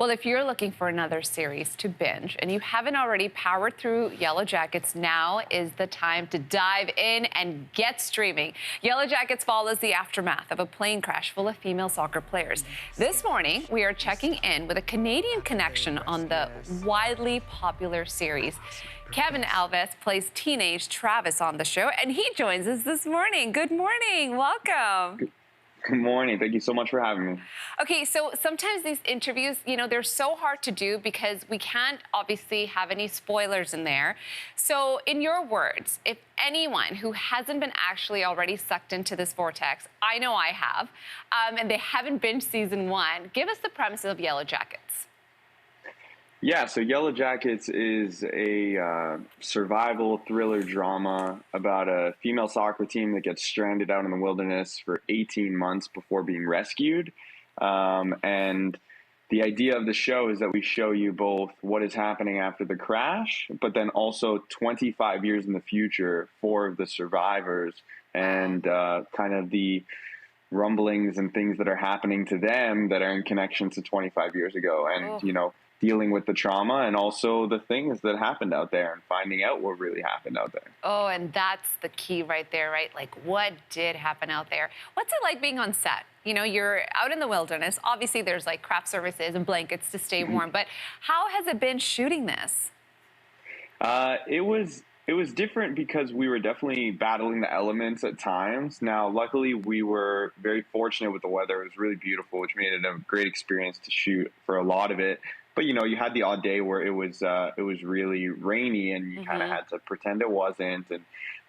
Well, if you're looking for another series to binge and you haven't already powered through Yellowjackets, now is the time to dive in and get streaming. Yellowjackets follows the aftermath of a plane crash full of female soccer players. This morning, we are checking in with a Canadian connection on the widely popular series. Kevin Alves plays teenage Travis on the show, and he joins us this morning. Good morning. Welcome. Good morning. Thank you so much for having me. Okay, so sometimes these interviews, they're so hard to do because we can't obviously have any spoilers in there. So in your words, if anyone who hasn't been actually already sucked into this vortex, I know I have, and they haven't binged season 1, give us the premise of Yellowjackets. Yeah, so Yellowjackets is a survival thriller drama about a female soccer team that gets stranded out in the wilderness for 18 months before being rescued. And the idea of the show is that we show you both what is happening after the crash, but then also 25 years in the future for the survivors and kind of the rumblings and things that are happening to them that are in connection to 25 years ago. And, dealing with the trauma and also the things that happened out there and finding out what really happened out there. Oh, and that's the key right there, right? Like, what did happen out there? What's it like being on set? You're out in the wilderness. Obviously, there's like craft services and blankets to stay warm, but how has it been shooting this? It was different because we were definitely battling the elements at times. Now, luckily, we were very fortunate with the weather. It was really beautiful, which made it a great experience to shoot for a lot of it. But, you had the odd day where it was really rainy and you kind of had to pretend it wasn't.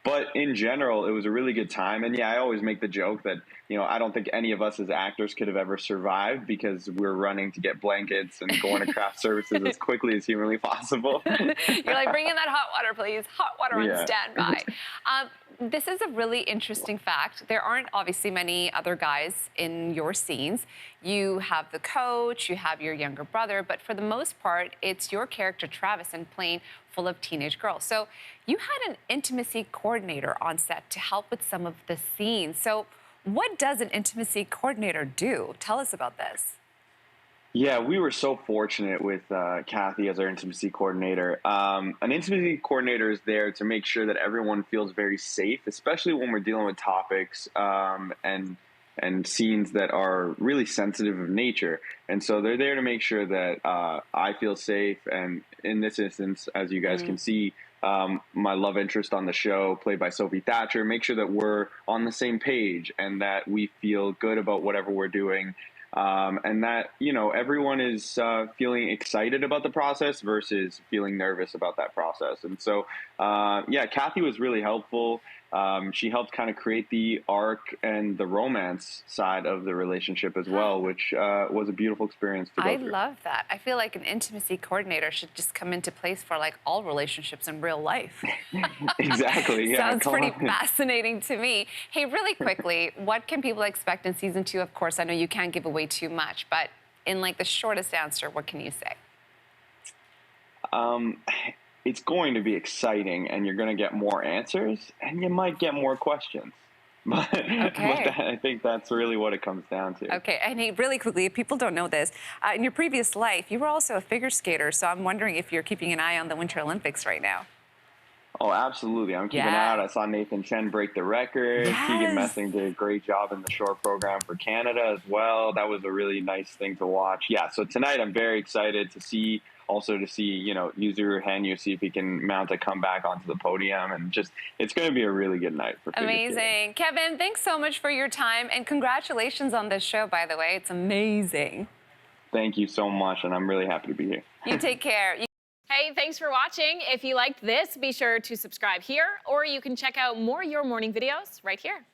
But in general, it was a really good time. And yeah, I always make the joke that, I don't think any of us as actors could have ever survived because we're running to get blankets and going to craft services as quickly as humanly possible. You're like, bring in that hot water, please. Hot water on standby. This is a really interesting fact. There aren't obviously many other guys in your scenes. You have the coach, you have your younger brother, but for the most part, it's your character, Travis, and playing full of teenage girls. So you had an intimacy coordinator on set to help with some of the scenes. So what does an intimacy coordinator do? Tell us about this. Yeah, we were so fortunate with Kathy as our intimacy coordinator. An intimacy coordinator is there to make sure that everyone feels very safe, especially when we're dealing with topics and scenes that are really sensitive of nature. And so they're there to make sure that I feel safe. And in this instance, as you guys can see, my love interest on the show, played by Sophie Thatcher, make sure that we're on the same page and that we feel good about whatever we're doing. And that, everyone is feeling excited about the process versus feeling nervous about that process. And so, yeah, Kathy was really helpful. She helped kind of create the arc and the romance side of the relationship as well, which was a beautiful experience to go through. I love that. I feel like an intimacy coordinator should just come into place for like all relationships in real life. Exactly. Yeah. Sounds pretty fascinating to me. Hey, really quickly, what can people expect in season 2? Of course, I know you can't give away too much, but in like the shortest answer, what can you say? It's going to be exciting, and you're going to get more answers, and you might get more questions. But I think that's really what it comes down to. Okay, and hey, really quickly, if people don't know this, in your previous life, you were also a figure skater, so I'm wondering if you're keeping an eye on the Winter Olympics right now. Oh, absolutely. I'm keeping an eye out. I saw Nathan Chen break the record. Keegan Messing did a great job in the short program for Canada as well. That was a really nice thing to watch. Yeah, so tonight I'm very excited to see Yuzuru Hanyu, see if he can mount a comeback onto the podium. And just, it's going to be a really good night for figure skating. Amazing. Kevin, thanks so much for your time. And congratulations on this show, by the way. It's amazing. Thank you so much. And I'm really happy to be here. You take care. Hey, thanks for watching. If you liked this, be sure to subscribe here, or you can check out more Your Morning videos right here.